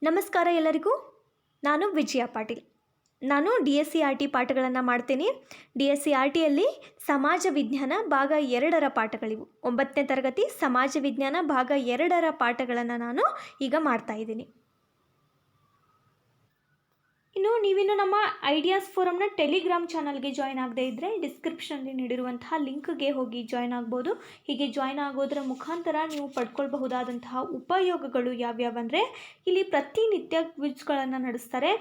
ನಮಸ್ಕಾರ ಎಲ್ಲರಿಗೂ. ನಾನು ವಿಜಯ ಪಾಟೀಲ್. ನಾನು DSC RT ಪಾಠಗಳನ್ನು ಮಾಡ್ತೀನಿ. DSC RTಯಲ್ಲಿ ಸಮಾಜ ವಿಜ್ಞಾನ ಭಾಗ 2ರ ಪಾಠಗಳಿವು. 9ನೇ ತರಗತಿ ಸಮಾಜ ವಿಜ್ಞಾನ ಭಾಗ 2ರ ಪಾಠಗಳನ್ನು ನಾನು ಈಗ ಮಾಡ್ತಾ ಇದ್ದೀನಿ. ನೀವಿನ್ನು ನಮ್ಮ ಐಡಿಯಾಸ್ ಫೋರಮ್ನ ಟೆಲಿಗ್ರಾಮ್ ಚಾನಲ್ಗೆ ಜಾಯ್ನ್ ಆಗದೇ ಇದ್ದರೆ ಡಿಸ್ಕ್ರಿಪ್ಷನಲ್ಲಿ ನೀಡಿರುವಂತಹ ಲಿಂಕ್ಗೆ ಹೋಗಿ ಜಾಯ್ನ್ ಆಗ್ಬೋದು. ಹೀಗೆ ಜಾಯ್ನ್ ಆಗೋದರ ಮುಖಾಂತರ ನೀವು ಪಡ್ಕೊಳ್ಬಹುದಾದಂತಹ ಉಪಯೋಗಗಳು ಯಾವ್ಯಾವಂದರೆ, ಇಲ್ಲಿ ಪ್ರತಿನಿತ್ಯ ಕ್ವಿಜ್ಗಳನ್ನು ನಡೆಸ್ತಾರೆ,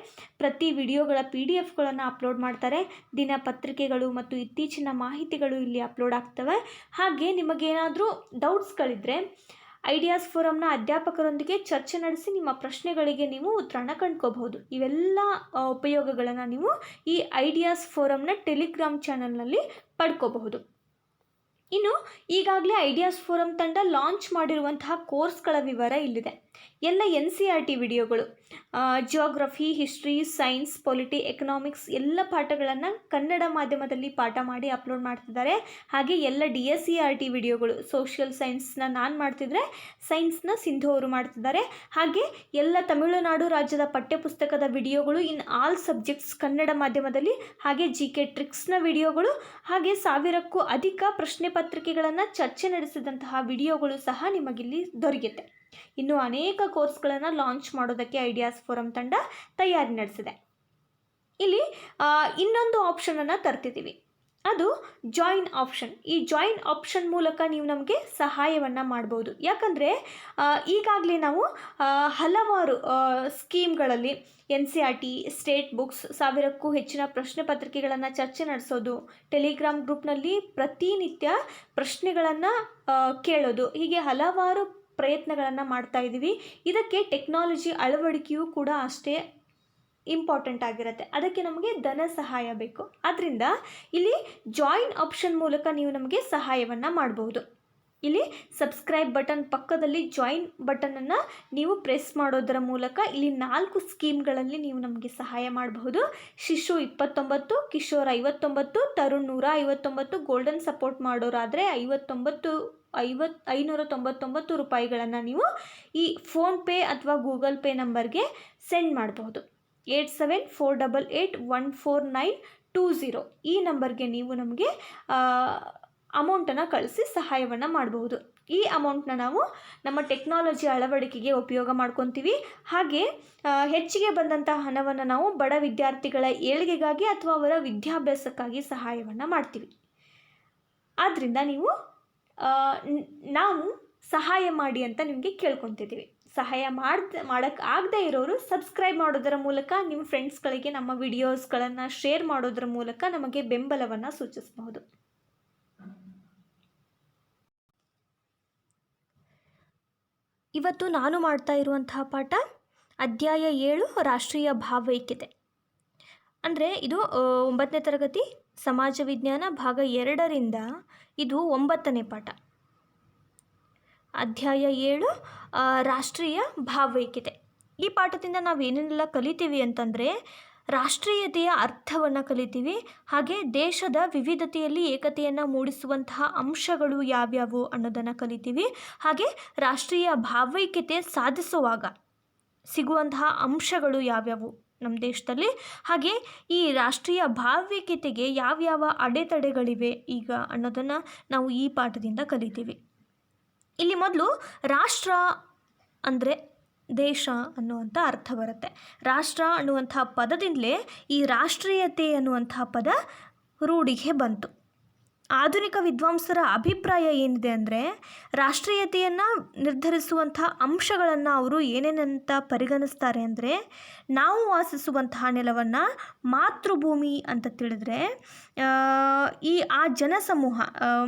ಪ್ರತಿ ವಿಡಿಯೋಗಳ PDF ಅಪ್ಲೋಡ್ ಮಾಡ್ತಾರೆ, ದಿನಪತ್ರಿಕೆಗಳು ಮತ್ತು ಇತ್ತೀಚಿನ ಮಾಹಿತಿಗಳು ಇಲ್ಲಿ ಅಪ್ಲೋಡ್ ಆಗ್ತವೆ. ಹಾಗೆ ನಿಮಗೇನಾದರೂ ಡೌಟ್ಸ್ಗಳಿದ್ದರೆ ಐಡಿಯಾಸ್ ಫೋರಮ್ನ ಅಧ್ಯಾಪಕರೊಂದಿಗೆ ಚರ್ಚೆ ನಡೆಸಿ ನಿಮ್ಮ ಪ್ರಶ್ನೆಗಳಿಗೆ ನೀವು ಉತ್ತರನ ಕಂಡ್ಕೋಬಹುದು. ಇವೆಲ್ಲ ಉಪಯೋಗಗಳನ್ನು ನೀವು ಈ ಐಡಿಯಾಸ್ ಫೋರಮ್ನ ಟೆಲಿಗ್ರಾಮ್ ಚಾನಲ್ನಲ್ಲಿ ಪಡ್ಕೋಬಹುದು. ಇನ್ನು ಈಗಾಗಲೇ ಐಡಿಯಾಸ್ ಫೋರಮ್ ತಂಡ ಲಾಂಚ್ ಮಾಡಿರುವಂತಹ ಕೋರ್ಸ್ಗಳ ವಿವರ ಇಲ್ಲಿದೆ. ಎಲ್ಲ NCERT ವಿಡಿಯೋಗಳು, geography, history, science, polity, economics ಎಲ್ಲ ಪಾಠಗಳನ್ನು ಕನ್ನಡ ಮಾಧ್ಯಮದಲ್ಲಿ ಪಾಠ ಮಾಡಿ ಅಪ್ಲೋಡ್ ಮಾಡ್ತಿದ್ದಾರೆ. ಹಾಗೆ ಎಲ್ಲ DSCRT ವಿಡಿಯೋಗಳು, ಸೋಷಿಯಲ್ ಸೈನ್ಸ್ನ ನಾನು ಮಾಡ್ತಿದ್ರೆ ಸೈನ್ಸ್ನ ಸಿಂಧು ಅವರು ಮಾಡ್ತಿದ್ದಾರೆ. ಹಾಗೆ ಎಲ್ಲ ತಮಿಳುನಾಡು ರಾಜ್ಯದ ಪಠ್ಯಪುಸ್ತಕದ ವಿಡಿಯೋಗಳು ಇನ್ ಆಲ್ ಸಬ್ಜೆಕ್ಟ್ಸ್ ಕನ್ನಡ ಮಾಧ್ಯಮದಲ್ಲಿ, ಹಾಗೆ GK ಟ್ರಿಕ್ಸ್ನ ವಿಡಿಯೋಗಳು, ಹಾಗೆ 1000ಕ್ಕೂ ಅಧಿಕ ಪ್ರಶ್ನೆ ಪತ್ರಿಕೆಗಳನ್ನು ಚರ್ಚೆ ನಡೆಸಿದಂತಹ ವಿಡಿಯೋಗಳು ಸಹ ನಿಮಗಿಲ್ಲಿ ದೊರೆಯುತ್ತೆ. ಇನ್ನು ಅನೇಕ ಕೋರ್ಸ್ಗಳನ್ನು ಲಾಂಚ್ ಮಾಡೋದಕ್ಕೆ ಐಡಿಯಾಸ್ ಫೋರಮ್ ತಂಡ ತಯಾರಿ ನಡೆಸಿದೆ. ಇಲ್ಲಿ ಇನ್ನೊಂದು ಆಪ್ಷನನ್ನು ತರ್ತಿದ್ದೀವಿ, ಅದು ಜಾಯಿನ್ ಆಪ್ಷನ್. ಈ ಜಾಯಿನ್ ಆಪ್ಷನ್ ಮೂಲಕ ನೀವು ನಮಗೆ ಸಹಾಯವನ್ನು ಮಾಡ್ಬೋದು. ಯಾಕಂದರೆ ಈಗಾಗಲೇ ನಾವು ಹಲವಾರು ಸ್ಕೀಮ್ಗಳಲ್ಲಿ NCERT, ಸ್ಟೇಟ್ ಬುಕ್ಸ್, 1000ಕ್ಕೂ ಹೆಚ್ಚಿನ ಪ್ರಶ್ನೆ ಪತ್ರಿಕೆಗಳನ್ನು ಚರ್ಚೆ ನಡೆಸೋದು, ಟೆಲಿಗ್ರಾಮ್ ಗ್ರೂಪ್ನಲ್ಲಿ ಪ್ರತಿನಿತ್ಯ ಪ್ರಶ್ನೆಗಳನ್ನು ಕೇಳೋದು, ಹೀಗೆ ಹಲವಾರು ಪ್ರಯತ್ನಗಳನ್ನು ಮಾಡ್ತಾ ಇದ್ದೀವಿ. ಇದಕ್ಕೆ ಟೆಕ್ನಾಲಜಿ ಅಳವಡಿಕೆಯೂ ಕೂಡ ಅಷ್ಟೇ ಇಂಪಾರ್ಟೆಂಟ್ ಆಗಿರುತ್ತೆ. ಅದಕ್ಕೆ ನಮಗೆ ಧನ ಸಹಾಯ ಬೇಕು. ಆದ್ದರಿಂದ ಇಲ್ಲಿ ಜಾಯಿನ್ ಆಪ್ಷನ್ ಮೂಲಕ ನೀವು ನಮಗೆ ಸಹಾಯವನ್ನು ಮಾಡಬಹುದು. ಇಲ್ಲಿ ಸಬ್ಸ್ಕ್ರೈಬ್ ಬಟನ್ ಪಕ್ಕದಲ್ಲಿ ಜಾಯಿನ್ ಬಟನನ್ನು ನೀವು ಪ್ರೆಸ್ ಮಾಡೋದರ ಮೂಲಕ ಇಲ್ಲಿ 4 ಸ್ಕೀಮ್ಗಳಲ್ಲಿ ನೀವು ನಮಗೆ ಸಹಾಯ ಮಾಡಬಹುದು. ಶಿಶು 29, ಕಿಶೋರ್ 59, ತರುಣ್ 159, ಗೋಲ್ಡನ್ ಸಪೋರ್ಟ್ ಮಾಡೋರಾದರೆ 599 ರೂಪಾಯಿಗಳನ್ನು ನೀವು ಈ ಫೋನ್ಪೇ ಅಥವಾ ಗೂಗಲ್ ಪೇ ನಂಬರ್ಗೆ ಸೆಂಡ್ ಮಾಡಬಹುದು. 8748814920 ಈ ನಂಬರ್ಗೆ ನೀವು ನಮಗೆ ಅಮೌಂಟನ್ನು ಕಳಿಸಿ ಸಹಾಯವನ್ನು ಮಾಡಬಹುದು. ಈ ಅಮೌಂಟನ್ನ ನಾವು ನಮ್ಮ ಟೆಕ್ನಾಲಜಿ ಅಳವಡಿಕೆಗೆ ಉಪಯೋಗ ಮಾಡ್ಕೊತೀವಿ. ಹಾಗೆ ಹೆಚ್ಚಿಗೆ ಬಂದಂತಹ ಹಣವನ್ನು ನಾವು ಬಡ ವಿದ್ಯಾರ್ಥಿಗಳ ಏಳಿಗೆಗಾಗಿ ಅಥವಾ ಅವರ ವಿದ್ಯಾಭ್ಯಾಸಕ್ಕಾಗಿ ಸಹಾಯವನ್ನು ಮಾಡ್ತೀವಿ. ಆದ್ದರಿಂದ ನಾವು ಸಹಾಯ ಮಾಡಿ ಅಂತ ನಿಮಗೆ ಕೇಳ್ಕೊತಿದ್ದೀವಿ. ಸಹಾಯ ಮಾಡೋಕ್ಕಾಗದೇ ಇರೋರು ಸಬ್ಸ್ಕ್ರೈಬ್ ಮಾಡೋದರ ಮೂಲಕ ನಿಮ್ಮ ಫ್ರೆಂಡ್ಸ್ಗಳಿಗೆ ನಮ್ಮ ವಿಡಿಯೋಸ್ಗಳನ್ನು ಶೇರ್ ಮಾಡೋದರ ಮೂಲಕ ನಮಗೆ ಬೆಂಬಲವನ್ನು ಸೂಚಿಸಬಹುದು. ಇವತ್ತು ನಾನು ಮಾಡ್ತಾ ಇರುವಂತಹ ಪಾಠ ಅಧ್ಯಾಯ 7 ರಾಷ್ಟ್ರೀಯ ಭಾವೈಕ್ಯತೆ. ಅಂದರೆ ಇದು 9ನೇ ತರಗತಿ ಸಮಾಜ ವಿಜ್ಞಾನ ಭಾಗ 2ರಿಂದ ಇದು 9ನೇ ಪಾಠ. ಅಧ್ಯಾಯ 7 ರಾಷ್ಟ್ರೀಯ ಭಾವೈಕ್ಯತೆ. ಈ ಪಾಠದಿಂದ ನಾವು ಏನೇನೆಲ್ಲ ಕಲಿತೀವಿ ಅಂತಂದರೆ, ರಾಷ್ಟ್ರೀಯತೆಯ ಅರ್ಥವನ್ನು ಕಲಿತೀವಿ. ಹಾಗೆ ದೇಶದ ವಿವಿಧತೆಯಲ್ಲಿ ಏಕತೆಯನ್ನು ಮೂಡಿಸುವಂತಹ ಅಂಶಗಳು ಯಾವ್ಯಾವು ಅನ್ನೋದನ್ನು ಕಲಿತೀವಿ. ಹಾಗೆ ರಾಷ್ಟ್ರೀಯ ಭಾವೈಕ್ಯತೆ ಸಾಧಿಸುವಾಗ ಸಿಗುವಂತಹ ಅಂಶಗಳು ಯಾವ್ಯಾವು ನಮ್ಮ ದೇಶದಲ್ಲಿ, ಹಾಗೆ ಈ ರಾಷ್ಟ್ರೀಯ ಭಾವೈಕ್ಯತೆಗೆ ಯಾವ್ಯಾವ ಅಡೆತಡೆಗಳಿವೆ ಈಗ ಅನ್ನೋದನ್ನು ನಾವು ಈ ಪಾಠದಿಂದ ಕಲಿತೀವಿ. ಇಲ್ಲಿ ಮೊದಲು ರಾಷ್ಟ್ರ ಅಂದರೆ ದೇಶ ಅನ್ನುವಂಥ ಅರ್ಥ ಬರುತ್ತೆ. ರಾಷ್ಟ್ರ ಅನ್ನುವಂಥ ಪದದಿಂದಲೇ ಈ ರಾಷ್ಟ್ರೀಯತೆ ಅನ್ನುವಂಥ ಪದ ರೂಢಿಗೆ ಬಂತು. ಆಧುನಿಕ ವಿದ್ವಾಂಸರ ಅಭಿಪ್ರಾಯ ಏನಿದೆ ಅಂದರೆ, ರಾಷ್ಟ್ರೀಯತೆಯನ್ನು ನಿರ್ಧರಿಸುವಂಥ ಅಂಶಗಳನ್ನು ಅವರು ಏನೇನಂತ ಪರಿಗಣಿಸ್ತಾರೆ ಅಂದರೆ, ನಾವು ವಾಸಿಸುವಂತಹ ನೆಲವನ್ನು ಮಾತೃಭೂಮಿ ಅಂತ ತಿಳಿದ್ರೆ ಆ ಜನಸಮೂಹ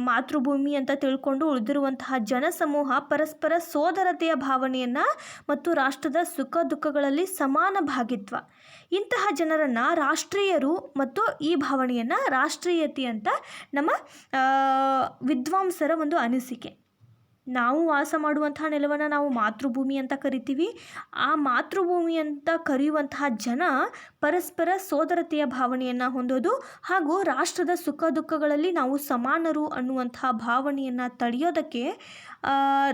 ಮಾತೃಭೂಮಿ ಅಂತ ತಿಳ್ಕೊಂಡು ಉಳಿದಿರುವಂತಹ ಜನಸಮೂಹ ಪರಸ್ಪರ ಸೋದರತೆಯ ಭಾವನೆಯನ್ನು ಮತ್ತು ರಾಷ್ಟ್ರದ ಸುಖ ದುಃಖಗಳಲ್ಲಿ ಸಮಾನ ಭಾಗಿತ್ವ, ಇಂತಹ ಜನರನ್ನು ರಾಷ್ಟ್ರೀಯರು ಮತ್ತು ಈ ಭಾವನೆಯನ್ನು ರಾಷ್ಟ್ರೀಯತೆ ಅಂತ ನಮ್ಮ ವಿದ್ವಾಂಸರ ಒಂದು ಅನಿಸಿಕೆ. ನಾವು ವಾಸ ಮಾಡುವಂತಹ ನೆಲವನ್ನು ನಾವು ಮಾತೃಭೂಮಿ ಅಂತ ಕರಿತೀವಿ. ಆ ಮಾತೃಭೂಮಿ ಅಂತ ಕರೆಯುವಂತಹ ಜನ ಪರಸ್ಪರ ಸೋದರತೆಯ ಭಾವನೆಯನ್ನು ಹೊಂದೋದು ಹಾಗೂ ರಾಷ್ಟ್ರದ ಸುಖ ದುಃಖಗಳಲ್ಲಿ ನಾವು ಸಮಾನರು ಅನ್ನುವಂತಹ ಭಾವನೆಯನ್ನು ತಡೆಯೋದಕ್ಕೆ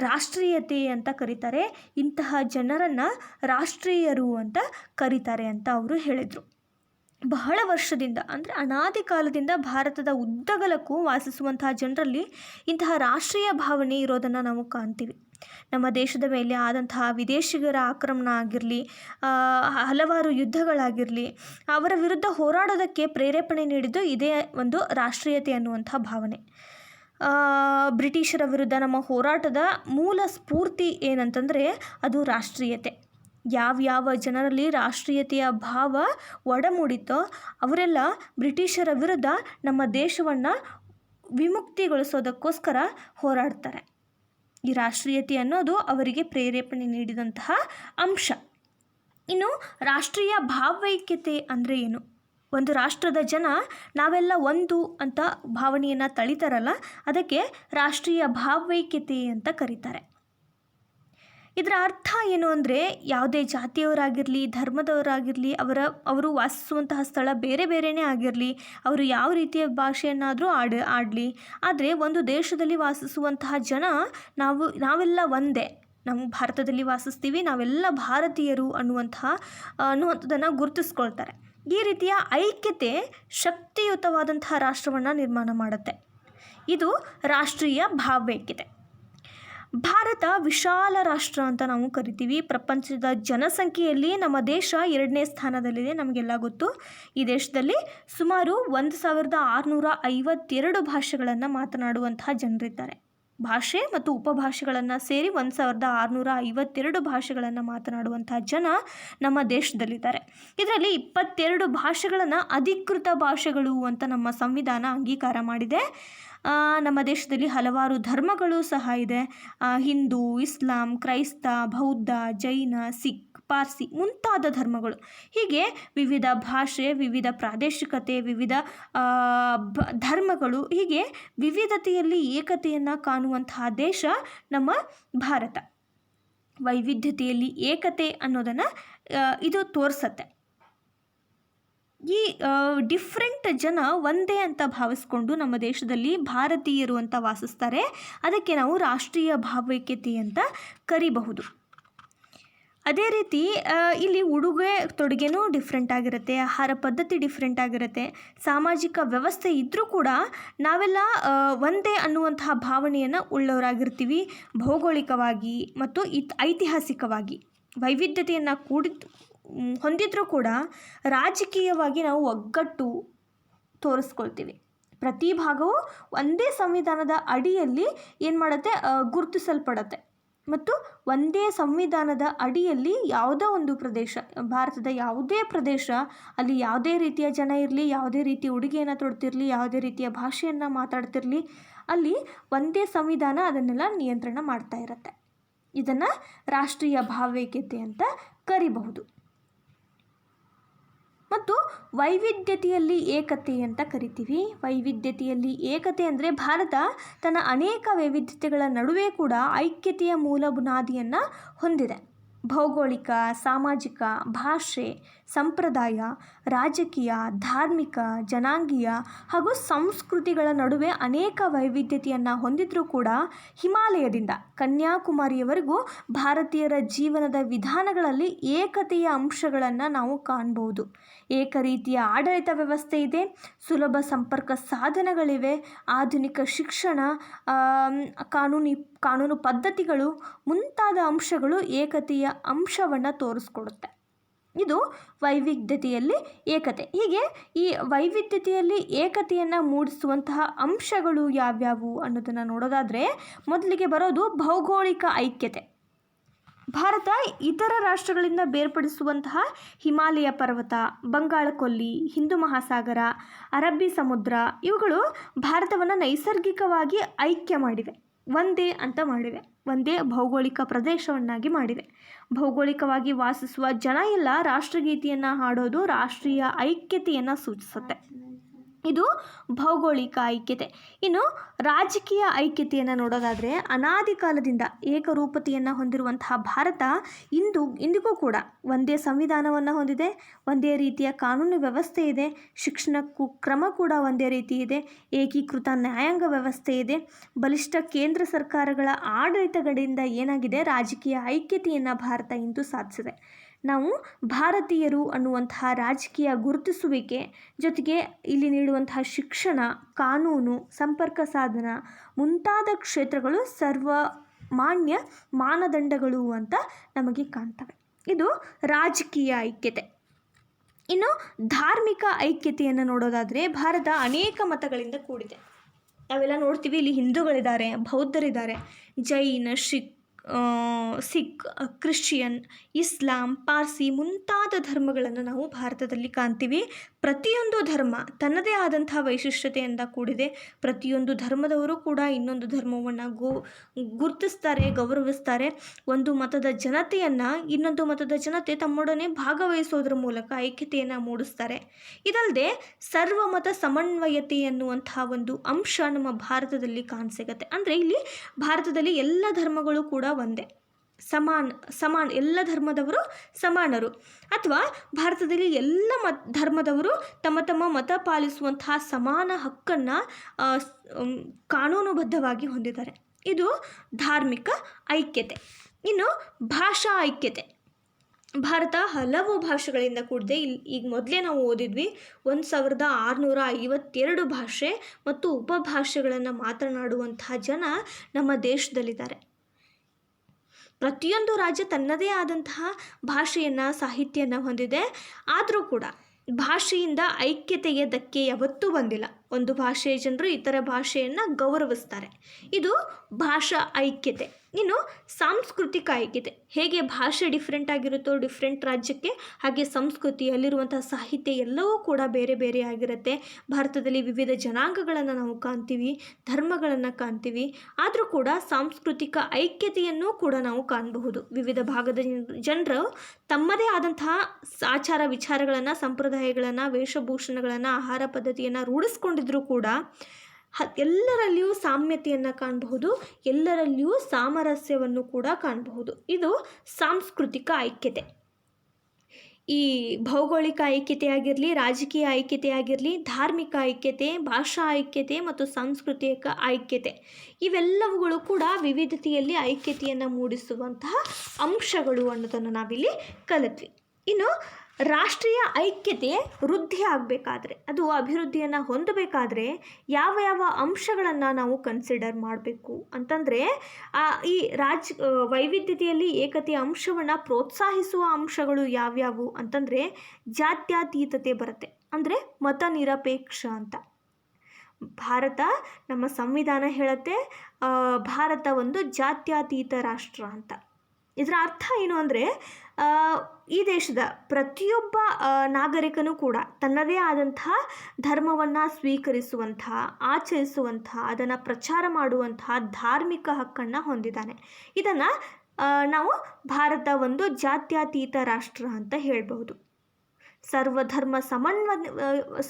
ರಾಷ್ಟ್ರೀಯತೆ ಅಂತ ಕರೀತಾರೆ. ಇಂತಹ ಜನರನ್ನು ರಾಷ್ಟ್ರೀಯರು ಅಂತ ಕರೀತಾರೆ ಅಂತ ಅವರು ಹೇಳಿದರು. ಬಹಳ ವರ್ಷದಿಂದ ಅಂದರೆ ಅನಾದಿ ಕಾಲದಿಂದ ಭಾರತದ ಉದ್ದಗಲಕ್ಕೂ ವಾಸಿಸುವಂತಹ ಜನರಲ್ಲಿ ಇಂತಹ ರಾಷ್ಟ್ರೀಯ ಭಾವನೆ ಇರೋದನ್ನು ನಾವು ಕಾಣ್ತೀವಿ. ನಮ್ಮ ದೇಶದ ಮೇಲೆ ಆದಂತಹ ವಿದೇಶಿಗರ ಆಕ್ರಮಣ ಆಗಿರಲಿ, ಹಲವಾರು ಯುದ್ಧಗಳಾಗಿರಲಿ, ಅವರ ವಿರುದ್ಧ ಹೋರಾಡೋದಕ್ಕೆ ಪ್ರೇರೇಪಣೆ ನೀಡಿದ್ದು ಇದೇ ಒಂದು ರಾಷ್ಟ್ರೀಯತೆ ಅನ್ನುವಂಥ ಭಾವನೆ. ಬ್ರಿಟಿಷರ ವಿರುದ್ಧ ನಮ್ಮ ಹೋರಾಟದ ಮೂಲ ಸ್ಫೂರ್ತಿ ಏನಂತಂದರೆ ಅದು ರಾಷ್ಟ್ರೀಯತೆ. ಯಾವ ಜನರಲ್ಲಿ ರಾಷ್ಟ್ರೀಯತೆಯ ಭಾವ ಒಡಮೂಡಿತೋ ಅವರೆಲ್ಲ ಬ್ರಿಟಿಷರ ವಿರುದ್ಧ ನಮ್ಮ ದೇಶವನ್ನು ವಿಮುಕ್ತಿಗೊಳಿಸೋದಕ್ಕೋಸ್ಕರ ಹೋರಾಡ್ತಾರೆ. ಈ ರಾಷ್ಟ್ರೀಯತೆ ಅನ್ನೋದು ಅವರಿಗೆ ಪ್ರೇರೇಪಣೆ ನೀಡಿದಂತಹ ಅಂಶ. ಇನ್ನು ರಾಷ್ಟ್ರೀಯ ಭಾವೈಕ್ಯತೆ ಅಂದರೆ ಏನು? ಒಂದು ರಾಷ್ಟ್ರದ ಜನ ನಾವೆಲ್ಲ ಒಂದು ಅಂತ ಭಾವನೆಯನ್ನು ತಳಿತಾರಲ್ಲ, ಅದಕ್ಕೆ ರಾಷ್ಟ್ರೀಯ ಭಾವೈಕ್ಯತೆ ಅಂತ ಕರೀತಾರೆ. ಇದರ ಅರ್ಥ ಏನು ಅಂದರೆ ಯಾವುದೇ ಜಾತಿಯವರಾಗಿರಲಿ, ಧರ್ಮದವರಾಗಿರಲಿ, ಅವರು ವಾಸಿಸುವಂತಹ ಸ್ಥಳ ಬೇರೆ ಬೇರೆಯೇ ಆಗಿರಲಿ, ಅವರು ಯಾವ ರೀತಿಯ ಭಾಷೆಯನ್ನಾದರೂ ಆಡಲಿ, ಆದರೆ ಒಂದು ದೇಶದಲ್ಲಿ ವಾಸಿಸುವಂತಹ ಜನ ನಾವೆಲ್ಲ ಒಂದೇ, ನಾವು ಭಾರತದಲ್ಲಿ ವಾಸಿಸ್ತೀವಿ, ನಾವೆಲ್ಲ ಭಾರತೀಯರು ಅನ್ನುವಂಥದ್ದನ್ನು ಗುರುತಿಸ್ಕೊಳ್ತಾರೆ. ಈ ರೀತಿಯ ಐಕ್ಯತೆ ಶಕ್ತಿಯುತವಾದಂತಹ ರಾಷ್ಟ್ರವನ್ನು ನಿರ್ಮಾಣ ಮಾಡುತ್ತೆ. ಇದು ರಾಷ್ಟ್ರೀಯ ಭಾವೈಕ್ಯತೆ. ಭಾರತ ವಿಶಾಲ ರಾಷ್ಟ್ರ ಅಂತ ನಾವು ಕರಿತೀವಿ. ಪ್ರಪಂಚದ ಜನಸಂಖ್ಯೆಯಲ್ಲಿ ನಮ್ಮ ದೇಶ 2ನೇ ಸ್ಥಾನದಲ್ಲಿದೆ, ನಮಗೆಲ್ಲ ಗೊತ್ತು. ಈ ದೇಶದಲ್ಲಿ ಸುಮಾರು 1652 ಭಾಷೆಗಳನ್ನು ಮಾತನಾಡುವಂತಹ ಜನರಿದ್ದಾರೆ. ಭಾಷೆ ಮತ್ತು ಉಪಭಾಷೆಗಳನ್ನು ಸೇರಿ 1652 ಭಾಷೆಗಳನ್ನು ಮಾತನಾಡುವಂತಹ ಜನ ನಮ್ಮ ದೇಶದಲ್ಲಿದ್ದಾರೆ. ಇದರಲ್ಲಿ 22 ಭಾಷೆಗಳನ್ನು ಅಧಿಕೃತ ಭಾಷೆಗಳು ಅಂತ ನಮ್ಮ ಸಂವಿಧಾನ ಅಂಗೀಕಾರ ಮಾಡಿದೆ. ನಮ್ಮ ದೇಶದಲ್ಲಿ ಹಲವಾರು ಧರ್ಮಗಳು ಸಹ ಇದೆ. ಹಿಂದೂ, ಇಸ್ಲಾಂ, ಕ್ರೈಸ್ತ, ಬೌದ್ಧ, ಜೈನ, ಸಿಖ್, ಪಾರ್ಸಿ ಮುಂತಾದ ಧರ್ಮಗಳು. ಹೀಗೆ ವಿವಿಧ ಭಾಷೆ, ವಿವಿಧ ಪ್ರಾದೇಶಿಕತೆ, ವಿವಿಧ ಧರ್ಮಗಳು, ಹೀಗೆ ವಿವಿಧತೆಯಲ್ಲಿ ಏಕತೆಯನ್ನು ಕಾಣುವಂತಹ ದೇಶ ನಮ್ಮ ಭಾರತ. ವೈವಿಧ್ಯತೆಯಲ್ಲಿ ಏಕತೆ ಅನ್ನೋದನ್ನು ಇದು ತೋರಿಸತ್ತೆ. ಈ ಡಿಫ್ರೆಂಟ್ ಜನ ಒಂದೇ ಅಂತ ಭಾವಿಸ್ಕೊಂಡು ನಮ್ಮ ದೇಶದಲ್ಲಿ ಭಾರತೀಯರು ಅಂತ ವಾಸಿಸ್ತಾರೆ. ಅದಕ್ಕೆ ನಾವು ರಾಷ್ಟ್ರೀಯ ಭಾವೈಕ್ಯತೆ ಅಂತ ಕರಿಬಹುದು. ಅದೇ ರೀತಿ ಇಲ್ಲಿ ಉಡುಗೆ ತೊಡುಗೆನೂ ಡಿಫ್ರೆಂಟ್ ಆಗಿರುತ್ತೆ, ಆಹಾರ ಪದ್ಧತಿ ಡಿಫ್ರೆಂಟ್ ಆಗಿರುತ್ತೆ, ಸಾಮಾಜಿಕ ವ್ಯವಸ್ಥೆ ಇದ್ದರೂ ಕೂಡ ನಾವೆಲ್ಲ ಒಂದೇ ಅನ್ನುವಂತಹ ಭಾವನೆಯನ್ನು ಉಳ್ಳವರಾಗಿರ್ತೀವಿ. ಭೌಗೋಳಿಕವಾಗಿ ಮತ್ತು ಐತಿಹಾಸಿಕವಾಗಿ ವೈವಿಧ್ಯತೆಯನ್ನು ಹೊಂದಿದ್ರೂ ಕೂಡ ರಾಜಕೀಯವಾಗಿ ನಾವು ಒಗ್ಗಟ್ಟು ತೋರಿಸ್ಕೊಳ್ತೀವಿ. ಪ್ರತಿ ಭಾಗವು ಒಂದೇ ಸಂವಿಧಾನದ ಅಡಿಯಲ್ಲಿ ಏನು ಮಾಡುತ್ತೆ, ಗುರುತಿಸಲ್ಪಡುತ್ತೆ. ಮತ್ತು ಒಂದೇ ಸಂವಿಧಾನದ ಅಡಿಯಲ್ಲಿ ಯಾವುದೋ ಒಂದು ಪ್ರದೇಶ, ಭಾರತದ ಯಾವುದೇ ಪ್ರದೇಶ, ಅಲ್ಲಿ ಯಾವುದೇ ರೀತಿಯ ಜನ ಇರಲಿ, ಯಾವುದೇ ರೀತಿಯ ಉಡುಗೆಯನ್ನು ತೊಡ್ತಿರಲಿ, ಯಾವುದೇ ರೀತಿಯ ಭಾಷೆಯನ್ನು ಮಾತಾಡ್ತಿರಲಿ, ಅಲ್ಲಿ ಒಂದೇ ಸಂವಿಧಾನ ಅದನ್ನೆಲ್ಲ ನಿಯಂತ್ರಣ ಮಾಡ್ತಾ ಇರುತ್ತೆ. ಇದನ್ನು ರಾಷ್ಟ್ರೀಯ ಭಾವೈಕ್ಯತೆ ಅಂತ ಕರಿಬಹುದು. ಮತ್ತು ವೈವಿಧ್ಯತೆಯಲ್ಲಿ ಏಕತೆ ಅಂತ ಕರಿತೀವಿ. ವೈವಿಧ್ಯತೆಯಲ್ಲಿ ಏಕತೆ ಅಂದರೆ ಭಾರತ ತನ್ನ ಅನೇಕ ವೈವಿಧ್ಯತೆಗಳ ನಡುವೆ ಕೂಡ ಐಕ್ಯತೆಯ ಮೂಲ ಬುನಾದಿಯನ್ನು ಹೊಂದಿದೆ. ಭೌಗೋಳಿಕ, ಸಾಮಾಜಿಕ, ಭಾಷೆ, ಸಂಪ್ರದಾಯ, ರಾಜಕೀಯ, ಧಾರ್ಮಿಕ, ಜನಾಂಗೀಯ ಹಾಗೂ ಸಂಸ್ಕೃತಿಗಳ ನಡುವೆ ಅನೇಕ ವೈವಿಧ್ಯತೆಯನ್ನು ಹೊಂದಿದ್ರೂ ಕೂಡ ಹಿಮಾಲಯದಿಂದ ಕನ್ಯಾಕುಮಾರಿಯವರೆಗೂ ಭಾರತೀಯರ ಜೀವನದ ವಿಧಾನಗಳಲ್ಲಿ ಏಕತೆಯ ಅಂಶಗಳನ್ನು ನಾವು ಕಾಣ್ಬೋದು. ಏಕರೀತಿಯ ಆಡಳಿತ ವ್ಯವಸ್ಥೆ ಇದೆ, ಸುಲಭ ಸಂಪರ್ಕ ಸಾಧನಗಳಿವೆ, ಆಧುನಿಕ ಶಿಕ್ಷಣ, ಕಾನೂನು ಪದ್ಧತಿಗಳು ಮುಂತಾದ ಅಂಶಗಳು ಏಕತೆಯ ಅಂಶವನ್ನು ತೋರಿಸ್ಕೊಡುತ್ತೆ. ಇದು ವೈವಿಧ್ಯತೆಯಲ್ಲಿ ಏಕತೆ. ಹೀಗೆ ಈ ವೈವಿಧ್ಯತೆಯಲ್ಲಿ ಏಕತೆಯನ್ನು ಮೂಡಿಸುವಂತಹ ಅಂಶಗಳು ಯಾವ್ಯಾವು ಅನ್ನೋದನ್ನು ನೋಡೋದಾದರೆ ಮೊದಲಿಗೆ ಬರೋದು ಭೌಗೋಳಿಕ ಐಕ್ಯತೆ. ಭಾರತ ಇತರ ರಾಷ್ಟ್ರಗಳಿಂದ ಬೇರ್ಪಡಿಸುವಂತಹ ಹಿಮಾಲಯ ಪರ್ವತ, ಬಂಗಾಳ ಕೊಲ್ಲಿ, ಹಿಂದೂ ಮಹಾಸಾಗರ, ಅರಬ್ಬಿ ಸಮುದ್ರ ಇವುಗಳು ಭಾರತವನ್ನು ನೈಸರ್ಗಿಕವಾಗಿ ಐಕ್ಯ ಮಾಡಿವೆ, ಒಂದೇ ಅಂತ ಮಾಡಿವೆ, ಒಂದೇ ಭೌಗೋಳಿಕ ಪ್ರದೇಶವನ್ನಾಗಿ ಮಾಡಿವೆ. ಭೌಗೋಳಿಕವಾಗಿ ವಾಸಿಸುವ ಜನ ಎಲ್ಲ ರಾಷ್ಟ್ರಗೀತೆಯನ್ನು ಹಾಡೋದು ರಾಷ್ಟ್ರೀಯ ಐಕ್ಯತೆಯನ್ನು ಸೂಚಿಸುತ್ತೆ. ಇದು ಭೌಗೋಳಿಕ ಐಕ್ಯತೆ. ಇನ್ನು ರಾಜಕೀಯ ಐಕ್ಯತೆಯನ್ನು ನೋಡೋದಾದರೆ, ಅನಾದಿ ಕಾಲದಿಂದ ಏಕರೂಪತೆಯನ್ನು ಹೊಂದಿರುವಂತಹ ಭಾರತ ಇಂದಿಗೂ ಕೂಡ ಒಂದೇ ಸಂವಿಧಾನವನ್ನು ಹೊಂದಿದೆ, ಒಂದೇ ರೀತಿಯ ಕಾನೂನು ವ್ಯವಸ್ಥೆ ಇದೆ, ಶಿಕ್ಷಣಕ್ಕೂ ಕ್ರಮ ಕೂಡ ಒಂದೇ ರೀತಿ ಇದೆ, ಏಕೀಕೃತ ನ್ಯಾಯಾಂಗ ವ್ಯವಸ್ಥೆ ಇದೆ, ಬಲಿಷ್ಠ ಕೇಂದ್ರ ಸರ್ಕಾರಗಳ ಆಡಳಿತಗಳಿಂದ ಏನಾಗಿದೆ, ರಾಜಕೀಯ ಐಕ್ಯತೆಯನ್ನು ಭಾರತ ಇಂದು ಸಾಧಿಸಿದೆ. ನಾವು ಭಾರತೀಯರು ಅನ್ನುವಂತಹ ರಾಜಕೀಯ ಗುರುತಿಸುವಿಕೆ ಜೊತೆಗೆ ಇಲ್ಲಿ ನೀಡುವಂತಹ ಶಿಕ್ಷಣ, ಕಾನೂನು, ಸಂಪರ್ಕ ಸಾಧನ ಮುಂತಾದ ಕ್ಷೇತ್ರಗಳು ಸರ್ವಮಾನ್ಯ ಮಾನದಂಡಗಳು ಅಂತ ನಮಗೆ ಕಾಣ್ತವೆ. ಇದು ರಾಜಕೀಯ ಐಕ್ಯತೆ. ಇನ್ನು ಧಾರ್ಮಿಕ ಐಕ್ಯತೆಯನ್ನು ನೋಡೋದಾದರೆ, ಭಾರತ ಅನೇಕ ಮತಗಳಿಂದ ಕೂಡಿದೆ. ನಾವೆಲ್ಲ ನೋಡ್ತೀವಿ, ಇಲ್ಲಿ ಹಿಂದೂಗಳಿದ್ದಾರೆ, ಬೌದ್ಧರಿದ್ದಾರೆ, ಜೈನ, ಸಿಖ್, ಕ್ರಿಶ್ಚಿಯನ್, ಇಸ್ಲಾಂ, ಪಾರ್ಸಿ ಮುಂತಾದ ಧರ್ಮಗಳನ್ನು ನಾವು ಭಾರತದಲ್ಲಿ ಕಾಣ್ತೀವಿ. ಪ್ರತಿಯೊಂದು ಧರ್ಮ ತನ್ನದೇ ಆದಂತಹ ವೈಶಿಷ್ಟ್ಯತೆಯಿಂದ ಕೂಡಿದೆ. ಪ್ರತಿಯೊಂದು ಧರ್ಮದವರು ಕೂಡ ಇನ್ನೊಂದು ಧರ್ಮವನ್ನು ಗುರುತಿಸ್ತಾರೆ, ಗೌರವಿಸ್ತಾರೆ. ಒಂದು ಮತದ ಜನತೆಯನ್ನು ಇನ್ನೊಂದು ಮತದ ಜನತೆ ತಮ್ಮೊಡನೆ ಭಾಗವಹಿಸೋದ್ರ ಮೂಲಕ ಐಕ್ಯತೆಯನ್ನು ಮೂಡಿಸ್ತಾರೆ. ಇದಲ್ಲದೆ ಸರ್ವಮತ ಸಮನ್ವಯತೆ ಎನ್ನುವಂತಹ ಒಂದು ಅಂಶ ನಮ್ಮ ಭಾರತದಲ್ಲಿ ಕಾಣಸಿಗತ್ತೆ. ಅಂದರೆ ಇಲ್ಲಿ ಭಾರತದಲ್ಲಿ ಎಲ್ಲ ಧರ್ಮಗಳು ಕೂಡ ಒಂದೇ, ಸಮಾನ ಎಲ್ಲ ಧರ್ಮದವರು ಸಮಾನರು, ಅಥವಾ ಭಾರತದಲ್ಲಿ ಎಲ್ಲ ಧರ್ಮದವರು ತಮ್ಮ ತಮ್ಮ ಮತ ಪಾಲಿಸುವಂತಹ ಸಮಾನ ಹಕ್ಕನ್ನು ಕಾನೂನುಬದ್ಧವಾಗಿ ಹೊಂದಿದ್ದಾರೆ. ಇದು ಧಾರ್ಮಿಕ ಐಕ್ಯತೆ. ಇನ್ನು ಭಾಷಾ ಐಕ್ಯತೆ. ಭಾರತ ಹಲವು ಭಾಷೆಗಳಿಂದ ಕೂಡಿದೆ. ಈಗ ಮೊದಲೇ ನಾವು ಓದಿದ್ವಿ, 1652 ಭಾಷೆ ಮತ್ತು ಉಪಭಾಷೆಗಳನ್ನು ಮಾತನಾಡುವಂತಹ ಜನ ನಮ್ಮ ದೇಶದಲ್ಲಿದ್ದಾರೆ. ಪ್ರತಿಯೊಂದು ರಾಜ್ಯ ತನ್ನದೇ ಆದಂತಹ ಭಾಷೆಯನ್ನು, ಸಾಹಿತ್ಯವನ್ನು ಹೊಂದಿದೆ. ಆದರೂ ಕೂಡ ಭಾಷೆಯಿಂದ ಐಕ್ಯತೆಗೆ ಧಕ್ಕೆ ಯಾವತ್ತೂ ಬಂದಿಲ್ಲ. ಒಂದು ಭಾಷೆಯ ಜನರು ಇತರ ಭಾಷೆಯನ್ನು ಗೌರವಿಸ್ತಾರೆ. ಇದು ಭಾಷಾ ಐಕ್ಯತೆ. ಇನ್ನು ಸಾಂಸ್ಕೃತಿಕ ಐಕ್ಯತೆ. ಹೇಗೆ ಭಾಷೆ ಡಿಫ್ರೆಂಟ್ ಆಗಿರುತ್ತೋ ಡಿಫ್ರೆಂಟ್ ರಾಜ್ಯಕ್ಕೆ, ಹಾಗೆ ಸಂಸ್ಕೃತಿ, ಅಲ್ಲಿರುವಂಥ ಸಾಹಿತ್ಯ ಎಲ್ಲವೂ ಕೂಡ ಬೇರೆ ಬೇರೆ ಆಗಿರುತ್ತೆ. ಭಾರತದಲ್ಲಿ ವಿವಿಧ ಜನಾಂಗಗಳನ್ನು ನಾವು ಕಾಣ್ತೀವಿ, ಧರ್ಮಗಳನ್ನು ಕಾಣ್ತೀವಿ. ಆದರೂ ಕೂಡ ಸಾಂಸ್ಕೃತಿಕ ಐಕ್ಯತೆಯನ್ನು ಕೂಡ ನಾವು ಕಾಣಬಹುದು. ವಿವಿಧ ಭಾಗದ ಜನರು ತಮ್ಮದೇ ಆದಂತಹ ಆಚಾರ ವಿಚಾರಗಳನ್ನು, ಸಂಪ್ರದಾಯಗಳನ್ನು, ವೇಷಭೂಷಣಗಳನ್ನು, ಆಹಾರ ಪದ್ಧತಿಯನ್ನು ರೂಢಿಸ್ಕೊಂಡಿದ್ರೂ ಕೂಡ ಎಲ್ಲರಲ್ಲಿಯೂ ಸಾಮ್ಯತೆಯನ್ನು ಕಾಣಬಹುದು, ಎಲ್ಲರಲ್ಲಿಯೂ ಸಾಮರಸ್ಯವನ್ನು ಕೂಡ ಕಾಣಬಹುದು. ಇದು ಸಾಂಸ್ಕೃತಿಕ ಐಕ್ಯತೆ. ಈ ಭೌಗೋಳಿಕ ಐಕ್ಯತೆ ಆಗಿರಲಿ, ರಾಜಕೀಯ ಐಕ್ಯತೆ ಆಗಿರಲಿ, ಧಾರ್ಮಿಕ ಐಕ್ಯತೆ, ಭಾಷಾ ಐಕ್ಯತೆ ಮತ್ತು ಸಾಂಸ್ಕೃತಿಕ ಐಕ್ಯತೆ ಇವೆಲ್ಲವುಗಳು ಕೂಡ ವಿವಿಧತೆಯಲ್ಲಿ ಐಕ್ಯತೆಯನ್ನು ಮೂಡಿಸುವಂತಹ ಅಂಶಗಳು ಅನ್ನೋದನ್ನು ನಾವಿಲ್ಲಿ ಕಲಿತ್ವಿ. ಇನ್ನು ರಾಷ್ಟ್ರೀಯ ಐಕ್ಯತೆ ವೃದ್ಧಿ ಆಗಬೇಕಾದ್ರೆ, ಅದು ಅಭಿವೃದ್ಧಿಯನ್ನು ಹೊಂದಬೇಕಾದ್ರೆ ಯಾವ ಯಾವ ಅಂಶಗಳನ್ನು ನಾವು ಕನ್ಸಿಡರ್ ಮಾಡಬೇಕು ಅಂತಂದರೆ, ಈ ವೈವಿಧ್ಯತೆಯಲ್ಲಿ ಏಕತೆಯ ಅಂಶವನ್ನು ಪ್ರೋತ್ಸಾಹಿಸುವ ಅಂಶಗಳು ಯಾವ್ಯಾವು ಅಂತಂದರೆ, ಜಾತ್ಯತೀತತೆ ಬರುತ್ತೆ. ಅಂದರೆ ಮತ ನಿರಪೇಕ್ಷ ಅಂತ. ಭಾರತ, ನಮ್ಮ ಸಂವಿಧಾನ ಹೇಳುತ್ತೆ, ಭಾರತ ಒಂದು ಜಾತ್ಯತೀತ ರಾಷ್ಟ್ರ ಅಂತ. ಇದರ ಅರ್ಥ ಏನು ಅಂದರೆ, ಈ ದೇಶದ ಪ್ರತಿಯೊಬ್ಬ ನಾಗರಿಕನೂ ಕೂಡ ತನ್ನದೇ ಆದಂತಹ ಧರ್ಮವನ್ನು ಸ್ವೀಕರಿಸುವಂತಹ, ಆಚರಿಸುವಂತಹ, ಅದನ್ನು ಪ್ರಚಾರ ಮಾಡುವಂತಹ ಧಾರ್ಮಿಕ ಹಕ್ಕನ್ನು ಹೊಂದಿದ್ದಾನೆ. ಇದನ್ನು ನಾವು ಭಾರತ ಒಂದು ಜಾತ್ಯತೀತ ರಾಷ್ಟ್ರ ಅಂತ ಹೇಳ್ಬಹುದು. ಸರ್ವಧರ್ಮ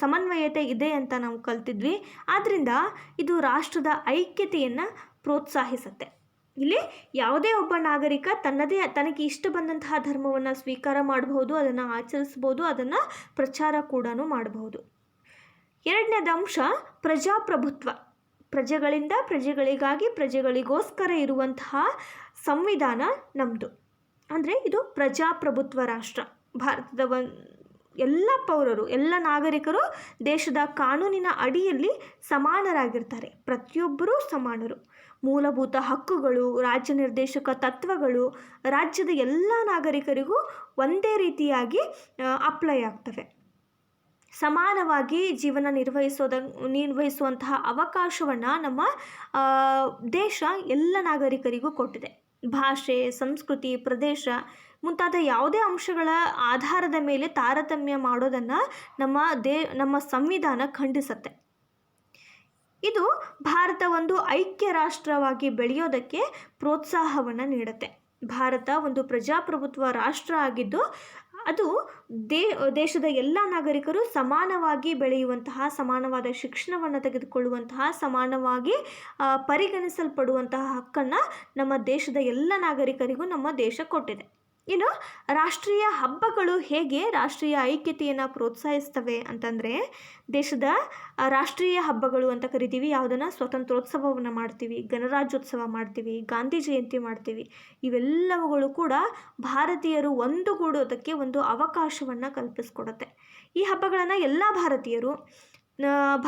ಸಮನ್ವಯತೆ ಇದೆ ಅಂತ ನಾವು ಕಲ್ತಿದ್ವಿ. ಆದ್ದರಿಂದ ಇದು ರಾಷ್ಟ್ರದ ಐಕ್ಯತೆಯನ್ನು ಪ್ರೋತ್ಸಾಹಿಸುತ್ತೆ. ಇಲ್ಲಿ ಯಾವುದೇ ಒಬ್ಬ ನಾಗರಿಕ ತನಗೆ ಇಷ್ಟ ಬಂದಂತಹ ಧರ್ಮವನ್ನು ಸ್ವೀಕಾರ ಮಾಡಬಹುದು, ಅದನ್ನು ಆಚರಿಸ್ಬೋದು, ಅದನ್ನು ಪ್ರಚಾರ ಕೂಡ ಮಾಡಬಹುದು. ಎರಡನೇದು ಅಂಶ ಪ್ರಜಾಪ್ರಭುತ್ವ. ಪ್ರಜೆಗಳಿಂದ, ಪ್ರಜೆಗಳಿಗಾಗಿ, ಪ್ರಜೆಗಳಿಗೋಸ್ಕರ ಇರುವಂತಹ ಸಂವಿಧಾನ ನಮ್ಮದು. ಅಂದರೆ ಇದು ಪ್ರಜಾಪ್ರಭುತ್ವ ರಾಷ್ಟ್ರ. ಭಾರತದ ಎಲ್ಲ ಪೌರರು, ಎಲ್ಲ ನಾಗರಿಕರು ದೇಶದ ಕಾನೂನಿನ ಅಡಿಯಲ್ಲಿ ಸಮಾನರಾಗಿರ್ತಾರೆ. ಪ್ರತಿಯೊಬ್ಬರೂ ಸಮಾನರು. ಮೂಲಭೂತ ಹಕ್ಕುಗಳು, ರಾಜ್ಯ ನಿರ್ದೇಶಕ ತತ್ವಗಳು ರಾಜ್ಯದ ಎಲ್ಲ ನಾಗರಿಕರಿಗೂ ಒಂದೇ ರೀತಿಯಾಗಿ ಅಪ್ಲೈ ಆಗ್ತವೆ. ಸಮಾನವಾಗಿ ಜೀವನ ನಿರ್ವಹಿಸುವಂತಹ ಅವಕಾಶವನ್ನು ನಮ್ಮ ದೇಶ ಎಲ್ಲ ನಾಗರಿಕರಿಗೂ ಕೊಟ್ಟಿದೆ. ಭಾಷೆ, ಸಂಸ್ಕೃತಿ, ಪ್ರದೇಶ ಮುಂತಾದ ಯಾವುದೇ ಅಂಶಗಳ ಆಧಾರದ ಮೇಲೆ ತಾರತಮ್ಯ ಮಾಡೋದನ್ನು ನಮ್ಮ ಸಂವಿಧಾನ ಖಂಡಿಸುತ್ತೆ. ಇದು ಭಾರತ ಒಂದು ಐಕ್ಯ ರಾಷ್ಟ್ರವಾಗಿ ಬೆಳೆಯೋದಕ್ಕೆ ಪ್ರೋತ್ಸಾಹವನ್ನು ನೀಡುತ್ತೆ. ಭಾರತ ಒಂದು ಪ್ರಜಾಪ್ರಭುತ್ವ ರಾಷ್ಟ್ರ ಆಗಿದ್ದು ಅದು ದೇಶದ ಎಲ್ಲ ನಾಗರಿಕರು ಸಮಾನವಾಗಿ ಬೆಳೆಯುವಂತಹ, ಸಮಾನವಾದ ಶಿಕ್ಷಣವನ್ನು ತೆಗೆದುಕೊಳ್ಳುವಂತಹ, ಸಮಾನವಾಗಿ ಪರಿಗಣಿಸಲ್ಪಡುವಂತಹ ಹಕ್ಕನ್ನು ನಮ್ಮ ದೇಶದ ಎಲ್ಲ ನಾಗರಿಕರಿಗೂ ನಮ್ಮ ದೇಶ ಕೊಟ್ಟಿದೆ. ಇನ್ನು ರಾಷ್ಟ್ರೀಯ ಹಬ್ಬಗಳು ಹೇಗೆ ರಾಷ್ಟ್ರೀಯ ಐಕ್ಯತೆಯನ್ನು ಪ್ರೋತ್ಸಾಹಿಸ್ತವೆ ಅಂತಂದರೆ, ದೇಶದ ರಾಷ್ಟ್ರೀಯ ಹಬ್ಬಗಳು ಅಂತ ಕರಿತೀವಿ ಯಾವುದನ್ನು, ಸ್ವಾತಂತ್ರ್ಯೋತ್ಸವವನ್ನು ಮಾಡ್ತೀವಿ, ಗಣರಾಜ್ಯೋತ್ಸವ ಮಾಡ್ತೀವಿ, ಗಾಂಧಿ ಜಯಂತಿ ಮಾಡ್ತೀವಿ. ಇವೆಲ್ಲವುಗಳು ಕೂಡ ಭಾರತೀಯರು ಒಂದುಗೂಡೋದಕ್ಕೆ ಒಂದು ಅವಕಾಶವನ್ನು ಕಲ್ಪಿಸ್ಕೊಡುತ್ತೆ. ಈ ಹಬ್ಬಗಳನ್ನು ಎಲ್ಲ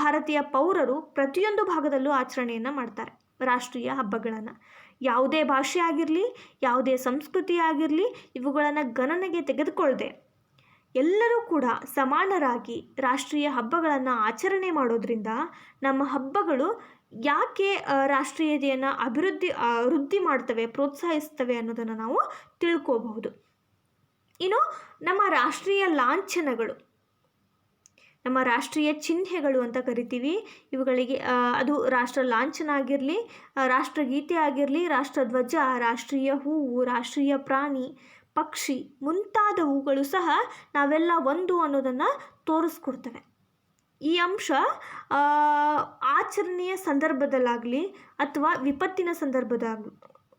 ಭಾರತೀಯ ಪೌರರು ಪ್ರತಿಯೊಂದು ಭಾಗದಲ್ಲೂ ಆಚರಣೆಯನ್ನು ಮಾಡ್ತಾರೆ. ರಾಷ್ಟ್ರೀಯ ಹಬ್ಬಗಳನ್ನು ಯಾವುದೇ ಭಾಷೆ ಆಗಿರಲಿ, ಯಾವುದೇ ಸಂಸ್ಕೃತಿ ಆಗಿರಲಿ, ಇವುಗಳನ್ನು ಗಣನೆಗೆ ತೆಗೆದುಕೊಳ್ಳದೆ ಎಲ್ಲರೂ ಕೂಡ ಸಮಾನರಾಗಿ ರಾಷ್ಟ್ರೀಯ ಹಬ್ಬಗಳನ್ನು ಆಚರಣೆ ಮಾಡೋದ್ರಿಂದ ನಮ್ಮ ಹಬ್ಬಗಳು ಯಾಕೆ ರಾಷ್ಟ್ರೀಯತೆಯನ್ನು ವೃದ್ಧಿ ಮಾಡ್ತವೆ, ಪ್ರೋತ್ಸಾಹಿಸ್ತವೆ ಅನ್ನೋದನ್ನು ನಾವು ತಿಳ್ಕೋಬಹುದು. ಇನ್ನು ನಮ್ಮ ರಾಷ್ಟ್ರೀಯ ಲಾಂಛನಗಳು, ನಮ್ಮ ರಾಷ್ಟ್ರೀಯ ಚಿಹ್ನೆಗಳು ಅಂತ ಕರಿತೀವಿ ಇವುಗಳಿಗೆ. ಅದು ರಾಷ್ಟ್ರ ಲಾಂಛನ ಆಗಿರಲಿ, ರಾಷ್ಟ್ರಗೀತೆ ಆಗಿರಲಿ, ರಾಷ್ಟ್ರಧ್ವಜ, ರಾಷ್ಟ್ರೀಯ ಹೂವು, ರಾಷ್ಟ್ರೀಯ ಪ್ರಾಣಿ, ಪಕ್ಷಿ ಮುಂತಾದವುಗಳು ಸಹ ನಾವೆಲ್ಲ ಒಂದು ಅನ್ನೋದನ್ನು ತೋರಿಸ್ಕೊಡ್ತವೆ. ಈ ಅಂಶ ಆಚರಣೆಯ ಸಂದರ್ಭದಲ್ಲಾಗಲಿ ಅಥವಾ ವಿಪತ್ತಿನ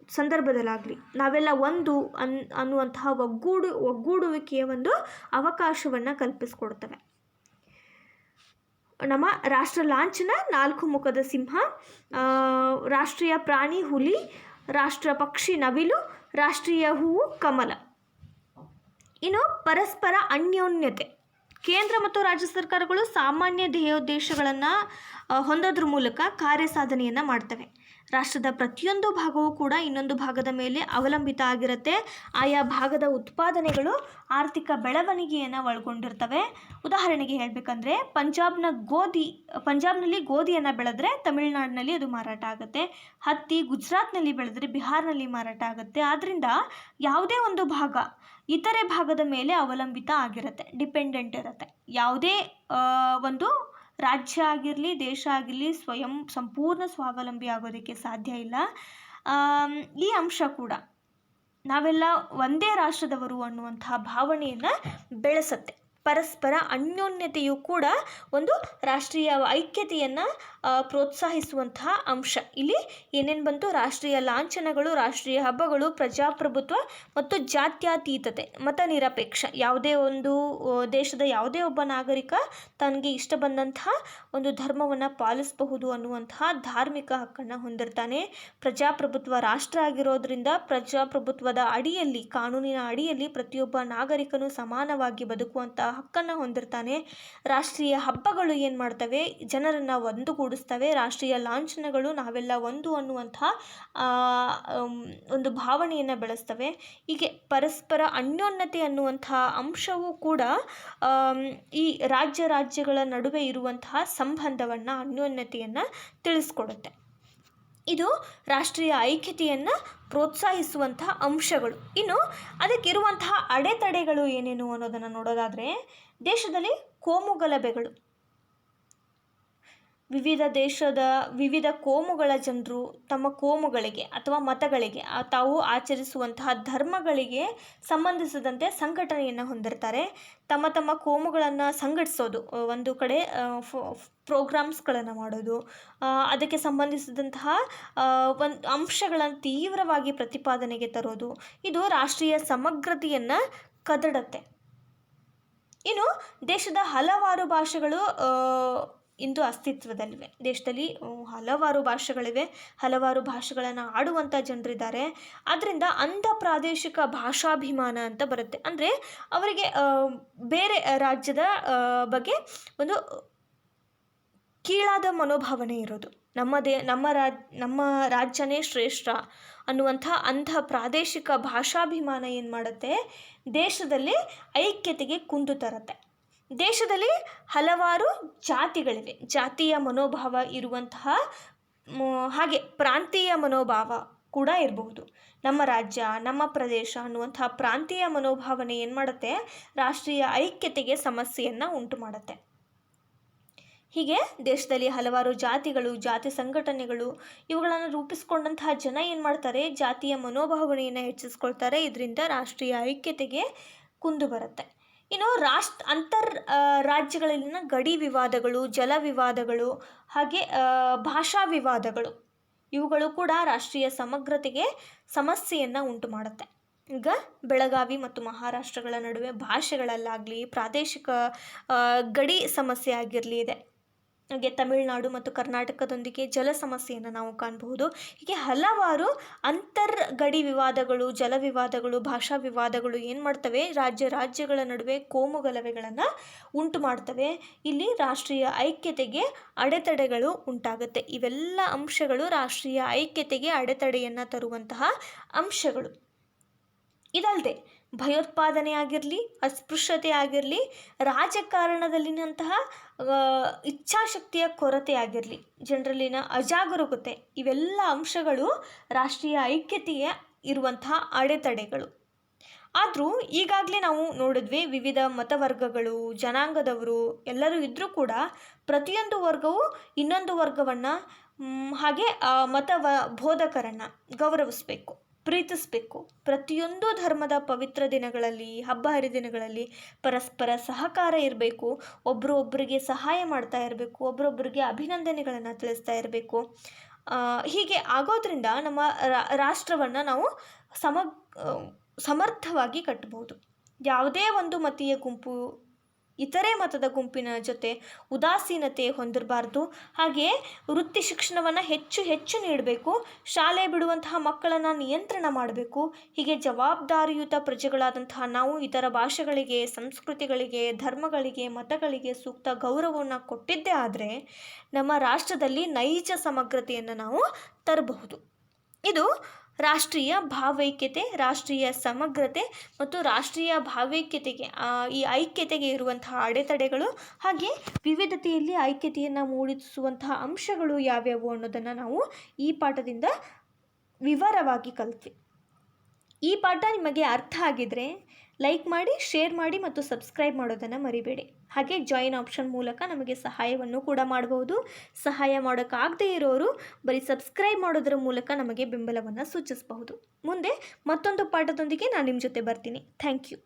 ಸಂದರ್ಭದಲ್ಲಾಗಲಿ ನಾವೆಲ್ಲ ಒಂದು ಅನ್ನುವಂತಹ ಒಗ್ಗೂಡುವಿಕೆಯ ಒಂದು ಅವಕಾಶವನ್ನು ಕಲ್ಪಿಸ್ಕೊಡ್ತವೆ. ನಮ್ಮ ರಾಷ್ಟ್ರ ಲಾಂಛನ 4 ಮುಖದ ಸಿಂಹ, ರಾಷ್ಟ್ರೀಯ ಪ್ರಾಣಿ ಹುಲಿ, ರಾಷ್ಟ್ರ ಪಕ್ಷಿ ನವಿಲು, ರಾಷ್ಟ್ರೀಯ ಹೂವು ಕಮಲ. ಇನ್ನು ಪರಸ್ಪರ ಅನ್ಯೋನ್ಯತೆ, ಕೇಂದ್ರ ಮತ್ತು ರಾಜ್ಯ ಸರ್ಕಾರಗಳು ಸಾಮಾನ್ಯ ಧ್ಯೇಯೋದ್ದೇಶಗಳನ್ನು ಹೊಂದೋದ್ರ ಮೂಲಕ ಕಾರ್ಯಸಾಧನೆಯನ್ನು ಮಾಡ್ತವೆ. ರಾಷ್ಟ್ರದ ಪ್ರತಿಯೊಂದು ಭಾಗವೂ ಕೂಡ ಇನ್ನೊಂದು ಭಾಗದ ಮೇಲೆ ಅವಲಂಬಿತ ಆಗಿರುತ್ತೆ. ಆಯಾ ಭಾಗದ ಉತ್ಪಾದನೆಗಳು ಆರ್ಥಿಕ ಬೆಳವಣಿಗೆಯನ್ನು ಒಳಗೊಂಡಿರ್ತವೆ. ಉದಾಹರಣೆಗೆ ಹೇಳಬೇಕಂದ್ರೆ, ಪಂಜಾಬ್ನಲ್ಲಿ ಗೋಧಿಯನ್ನು ಬೆಳೆದ್ರೆ ತಮಿಳುನಾಡಿನಲ್ಲಿ ಅದು ಮಾರಾಟ ಆಗುತ್ತೆ. ಹತ್ತಿ ಗುಜರಾತ್ನಲ್ಲಿ ಬೆಳೆದ್ರೆ ಬಿಹಾರ್ನಲ್ಲಿ ಮಾರಾಟ ಆಗುತ್ತೆ. ಆದ್ದರಿಂದ ಯಾವುದೇ ಒಂದು ಭಾಗ ಇತರೆ ಭಾಗದ ಮೇಲೆ ಅವಲಂಬಿತ ಆಗಿರುತ್ತೆ, ಡಿಪೆಂಡೆಂಟ್ ಇರುತ್ತೆ. ಯಾವುದೇ ಒಂದು ರಾಜ್ಯ ಆಗಿರಲಿ, ದೇಶ ಆಗಿರಲಿ ಸಂಪೂರ್ಣ ಸ್ವಾವಲಂಬಿ ಆಗೋದಕ್ಕೆ ಸಾಧ್ಯ ಇಲ್ಲ. ಈ ಅಂಶ ಕೂಡ ನಾವೆಲ್ಲ ಒಂದೇ ರಾಷ್ಟ್ರದವರು ಅನ್ನುವಂತಹ ಭಾವನೆಯನ್ನು ಬೆಳೆಸುತ್ತೆ. ಪರಸ್ಪರ ಅನ್ಯೋನ್ಯತೆಯು ಕೂಡ ಒಂದು ರಾಷ್ಟ್ರೀಯ ಐಕ್ಯತೆಯನ್ನು ಪ್ರೋತ್ಸಾಹಿಸುವಂತಹ ಅಂಶ. ಇಲ್ಲಿ ಏನೇನು ಬಂತು? ರಾಷ್ಟ್ರೀಯ ಲಾಂಛನಗಳು, ರಾಷ್ಟ್ರೀಯ ಹಬ್ಬಗಳು, ಪ್ರಜಾಪ್ರಭುತ್ವ ಮತ್ತು ಜಾತ್ಯತೀತತೆ, ಮತ ನಿರಪೇಕ್ಷ. ಯಾವುದೇ ಒಂದು ದೇಶದ ಯಾವುದೇ ಒಬ್ಬ ನಾಗರಿಕ ತನಗೆ ಇಷ್ಟ ಬಂದಂತಹ ಒಂದು ಧರ್ಮವನ್ನು ಪಾಲಿಸಬಹುದು ಅನ್ನುವಂತಹ ಧಾರ್ಮಿಕ ಹಕ್ಕನ್ನು ಹೊಂದಿರ್ತಾನೆ. ಪ್ರಜಾಪ್ರಭುತ್ವ ರಾಷ್ಟ್ರ ಆಗಿರೋದ್ರಿಂದ ಪ್ರಜಾಪ್ರಭುತ್ವದ ಅಡಿಯಲ್ಲಿ, ಕಾನೂನಿನ ಅಡಿಯಲ್ಲಿ ಪ್ರತಿಯೊಬ್ಬ ನಾಗರಿಕನು ಸಮಾನವಾಗಿ ಬದುಕುವಂತಹ ಹಕ್ಕನ್ನು ಹೊಂದಿರ್ತಾನೆ. ರಾಷ್ಟ್ರೀಯ ಹಬ್ಬಗಳು ಏನು ಮಾಡ್ತವೆ? ಜನರನ್ನು ಒಂದುಗೂಡಿಸ್ತವೆ. ರಾಷ್ಟ್ರೀಯ ಲಾಂಛನಗಳು ನಾವೆಲ್ಲ ಒಂದು ಅನ್ನುವಂತಹ ಒಂದು ಭಾವನೆಯನ್ನು ಬೆಳೆಸ್ತವೆ. ಹೀಗೆ ಪರಸ್ಪರ ಅನ್ಯೋನ್ಯತೆ ಅನ್ನುವಂತಹ ಅಂಶವೂ ಕೂಡ ಈ ರಾಜ್ಯಗಳ ನಡುವೆ ಇರುವಂತಹ ಸಂಬಂಧವನ್ನು, ಅನ್ಯೋನ್ಯತೆಯನ್ನು ತಿಳಿಸ್ಕೊಡುತ್ತೆ. ಇದು ರಾಷ್ಟ್ರೀಯ ಐಕ್ಯತೆಯನ್ನು ಪ್ರೋತ್ಸಾಹಿಸುವಂತಹ ಅಂಶಗಳು. ಇನ್ನು ಅದಕ್ಕಿರುವಂತಹ ಅಡೆತಡೆಗಳು ಏನೇನು ಅನ್ನೋದನ್ನು ನೋಡೋದಾದರೆ, ದೇಶದಲ್ಲಿ ಕೋಮುಗಲಭೆಗಳು, ವಿವಿಧ ಕೋಮುಗಳ ಜನರು ತಮ್ಮ ಕೋಮುಗಳಿಗೆ ಅಥವಾ ಮತಗಳಿಗೆ, ತಾವು ಆಚರಿಸುವಂತಹ ಧರ್ಮಗಳಿಗೆ ಸಂಬಂಧಿಸಿದಂತೆ ಸಂಘಟನೆಯನ್ನು ಹೊಂದಿರ್ತಾರೆ. ತಮ್ಮ ಕೋಮುಗಳನ್ನು ಸಂಘಟಿಸೋದು, ಒಂದು ಕಡೆ ಪ್ರೋಗ್ರಾಮ್ಸ್ಗಳನ್ನು ಮಾಡೋದು, ಅದಕ್ಕೆ ಸಂಬಂಧಿಸಿದಂತಹ ಒಂದು ಅಂಶಗಳನ್ನು ತೀವ್ರವಾಗಿ ಪ್ರತಿಪಾದನೆಗೆ ತರೋದು, ಇದು ರಾಷ್ಟ್ರೀಯ ಸಮಗ್ರತೆಯನ್ನು ಕದಡುತ್ತೆ. ಇನ್ನು ದೇಶದ ಹಲವಾರು ಭಾಷೆಗಳು ಇಂದು ಅಸ್ತಿತ್ವದಲ್ಲಿವೆ. ದೇಶದಲ್ಲಿ ಹಲವಾರು ಭಾಷೆಗಳಿವೆ, ಹಲವಾರು ಭಾಷೆಗಳನ್ನು ಆಡುವಂಥ ಜನರಿದ್ದಾರೆ. ಆದ್ದರಿಂದ ಅಂಧ ಪ್ರಾದೇಶಿಕ ಭಾಷಾಭಿಮಾನ ಅಂತ ಬರುತ್ತೆ. ಅಂದರೆ ಅವರಿಗೆ ಬೇರೆ ರಾಜ್ಯದ ಬಗ್ಗೆ ಒಂದು ಕೀಳಾದ ಮನೋಭಾವನೆ ಇರೋದು. ನಮ್ಮ ರಾಜ್ಯನೇ ಶ್ರೇಷ್ಠ ಅನ್ನುವಂಥ ಅಂಧ ಪ್ರಾದೇಶಿಕ ಭಾಷಾಭಿಮಾನ ಏನು ಮಾಡುತ್ತೆ? ದೇಶದಲ್ಲಿ ಐಕ್ಯತೆಗೆ ಕುಂದು ತರುತ್ತೆ. ದೇಶದಲ್ಲಿ ಹಲವಾರು ಜಾತಿಗಳಿವೆ. ಜಾತಿಯ ಮನೋಭಾವ ಇರುವಂತಹ ಹಾಗೆ ಪ್ರಾಂತೀಯ ಮನೋಭಾವ ಕೂಡ ಇರಬಹುದು. ನಮ್ಮ ರಾಜ್ಯ, ನಮ್ಮ ಪ್ರದೇಶ ಅನ್ನುವಂತಹ ಪ್ರಾಂತೀಯ ಮನೋಭಾವನೆ ಏನು ಮಾಡುತ್ತೆ? ರಾಷ್ಟ್ರೀಯ ಐಕ್ಯತೆಗೆ ಸಮಸ್ಯೆಯನ್ನು ಉಂಟು ಮಾಡುತ್ತೆ. ಹೀಗೆ ದೇಶದಲ್ಲಿ ಹಲವಾರು ಜಾತಿಗಳು, ಜಾತಿ ಸಂಘಟನೆಗಳು ಇವುಗಳನ್ನು ರೂಪಿಸ್ಕೊಂಡಂತಹ ಜನ ಏನು ಮಾಡ್ತಾರೆ? ಜಾತಿಯ ಮನೋಭಾವನೆಯನ್ನು ಹೆಚ್ಚಿಸ್ಕೊಳ್ತಾರೆ. ಇದರಿಂದ ರಾಷ್ಟ್ರೀಯ ಐಕ್ಯತೆಗೆ ಕುಂದು ಬರುತ್ತೆ. ಇನ್ನು ಅಂತರ್ ರಾಜ್ಯಗಳಲ್ಲಿನ ಗಡಿ ವಿವಾದಗಳು, ಜಲ ವಿವಾದಗಳು, ಹಾಗೆ ಭಾಷಾ ವಿವಾದಗಳು, ಇವುಗಳು ಕೂಡ ರಾಷ್ಟ್ರೀಯ ಸಮಗ್ರತೆಗೆ ಸಮಸ್ಯೆಯನ್ನು ಉಂಟು ಮಾಡುತ್ತೆ. ಈಗ ಬೆಳಗಾವಿ ಮತ್ತು ಮಹಾರಾಷ್ಟ್ರಗಳ ನಡುವೆ ಭಾಷೆಗಳಲ್ಲಾಗಲಿ, ಪ್ರಾದೇಶಿಕ ಗಡಿ ಸಮಸ್ಯೆ ಆಗಿರಲಿ ಇದೆ. ಹಾಗೆ ತಮಿಳುನಾಡು ಮತ್ತು ಕರ್ನಾಟಕದೊಂದಿಗೆ ಜಲ ಸಮಸ್ಯೆಯನ್ನು ನಾವು ಕಾಣಬಹುದು. ಹೀಗೆ ಹಲವಾರು ಗಡಿ ವಿವಾದಗಳು, ಜಲ ವಿವಾದಗಳು, ಭಾಷಾ ವಿವಾದಗಳು ಏನು ಮಾಡ್ತವೆ, ರಾಜ್ಯಗಳ ನಡುವೆ ಕೋಮು ಗಲಭೆಗಳನ್ನು ಉಂಟು ಮಾಡ್ತವೆ. ಇಲ್ಲಿ ರಾಷ್ಟ್ರೀಯ ಐಕ್ಯತೆಗೆ ಅಡೆತಡೆಗಳು ಉಂಟಾಗುತ್ತೆ. ಇವೆಲ್ಲ ಅಂಶಗಳು ರಾಷ್ಟ್ರೀಯ ಐಕ್ಯತೆಗೆ ಅಡೆತಡೆಯನ್ನು ತರುವಂತಹ ಅಂಶಗಳು. ಇದಲ್ಲದೆ ಭಯೋತ್ಪಾದನೆ ಆಗಿರಲಿ, ಅಸ್ಪೃಶ್ಯತೆ ಆಗಿರಲಿ, ರಾಜಕಾರಣದಲ್ಲಿನಂತಹ ಇಚ್ಛಾಶಕ್ತಿಯ ಕೊರತೆ ಆಗಿರಲಿ, ಜನರಲ್ಲಿನ ಅಜಾಗರೂಕತೆ, ಇವೆಲ್ಲ ಅಂಶಗಳು ರಾಷ್ಟ್ರೀಯ ಐಕ್ಯತೆಯ ಇರುವಂತಹ ಅಡೆತಡೆಗಳು. ಆದರೂ ಈಗಾಗಲೇ ನಾವು ನೋಡಿದ್ವಿ, ವಿವಿಧ ಮತವರ್ಗಗಳು, ಜನಾಂಗದವರು ಎಲ್ಲರೂ ಇದ್ದರೂ ಕೂಡ ಪ್ರತಿಯೊಂದು ವರ್ಗವು ಇನ್ನೊಂದು ವರ್ಗವನ್ನು ಹಾಗೆ ಬೋಧಕರನ್ನು ಗೌರವಿಸಬೇಕು, ಪ್ರೀತಿಸಬೇಕು. ಪ್ರತಿಯೊಂದು ಧರ್ಮದ ಪವಿತ್ರ ದಿನಗಳಲ್ಲಿ, ಹಬ್ಬ ಹರಿದಿನಗಳಲ್ಲಿ ಪರಸ್ಪರ ಸಹಕಾರ ಇರಬೇಕು. ಒಬ್ಬರಿಗೆ ಸಹಾಯ ಮಾಡ್ತಾ ಇರಬೇಕು, ಒಬ್ಬರೊಬ್ಬರಿಗೆ ಅಭಿನಂದನೆಗಳನ್ನು ತಿಳಿಸ್ತಾ ಇರಬೇಕು. ಹೀಗೆ ಆಗೋದ್ರಿಂದ ನಮ್ಮ ರಾಷ್ಟ್ರವನ್ನು ನಾವು ಸಮರ್ಥವಾಗಿ ಕಟ್ಟಬಹುದು. ಯಾವುದೇ ಒಂದು ಮತೀಯ ಗುಂಪು ಇತರೆ ಮತದ ಗುಂಪಿನ ಜೊತೆ ಉದಾಸೀನತೆ ಹೊಂದಿರಬಾರ್ದು. ಹಾಗೆಯೇ ವೃತ್ತಿ ಶಿಕ್ಷಣವನ್ನು ಹೆಚ್ಚು ನೀಡಬೇಕು. ಶಾಲೆ ಬಿಡುವಂತಹ ಮಕ್ಕಳನ್ನು ನಿಯಂತ್ರಣ ಮಾಡಬೇಕು. ಹೀಗೆ ಜವಾಬ್ದಾರಿಯುತ ಪ್ರಜೆಗಳಾದಂತಹ ನಾವು ಇತರ ಭಾಷೆಗಳಿಗೆ, ಸಂಸ್ಕೃತಿಗಳಿಗೆ, ಧರ್ಮಗಳಿಗೆ, ಮತಗಳಿಗೆ ಸೂಕ್ತ ಗೌರವವನ್ನು ಕೊಟ್ಟಿದ್ದೇ ಆದರೆ ನಮ್ಮ ರಾಷ್ಟ್ರದಲ್ಲಿ ನೈಜ ಸಮಗ್ರತೆಯನ್ನು ನಾವು ತರಬಹುದು. ಇದು ರಾಷ್ಟ್ರೀಯ ಭಾವೈಕ್ಯತೆ, ರಾಷ್ಟ್ರೀಯ ಸಮಗ್ರತೆ ಮತ್ತು ರಾಷ್ಟ್ರೀಯ ಭಾವೈಕ್ಯತೆಗೆ, ಈ ಐಕ್ಯತೆಗೆ ಇರುವಂತಹ ಅಡೆತಡೆಗಳು, ಹಾಗೆ ವಿವಿಧತೆಯಲ್ಲಿ ಐಕ್ಯತೆಯನ್ನು ಮೂಡಿಸುವಂತಹ ಅಂಶಗಳು ಯಾವ್ಯಾವು ಅನ್ನೋದನ್ನು ನಾವು ಈ ಪಾಠದಿಂದ ವಿವರವಾಗಿ ಕಲಿತ್ವಿ. ಈ ಪಾಠ ನಿಮಗೆ ಅರ್ಥ ಆಗಿದ್ರೆ ಲೈಕ್ ಮಾಡಿ, ಶೇರ್ ಮಾಡಿ ಮತ್ತು ಸಬ್ಸ್ಕ್ರೈಬ್ ಮಾಡೋದನ್ನು ಮರಿಬೇಡಿ. ಹಾಗೆ ಜಾಯಿನ್ ಆಪ್ಷನ್ ಮೂಲಕ ನಮಗೆ ಸಹಾಯವನ್ನು ಕೂಡ ಮಾಡಬಹುದು. ಸಹಾಯ ಮಾಡೋಕ್ಕಾಗದೇ ಇರೋರು ಬರೀ ಸಬ್ಸ್ಕ್ರೈಬ್ ಮಾಡೋದರ ಮೂಲಕ ನಮಗೆ ಬೆಂಬಲವನ್ನು ಸೂಚಿಸಬಹುದು. ಮುಂದೆ ಮತ್ತೊಂದು ಪಾಠದೊಂದಿಗೆ ನಾನು ನಿಮ್ಮ ಜೊತೆ ಬರ್ತೀನಿ. Thank you.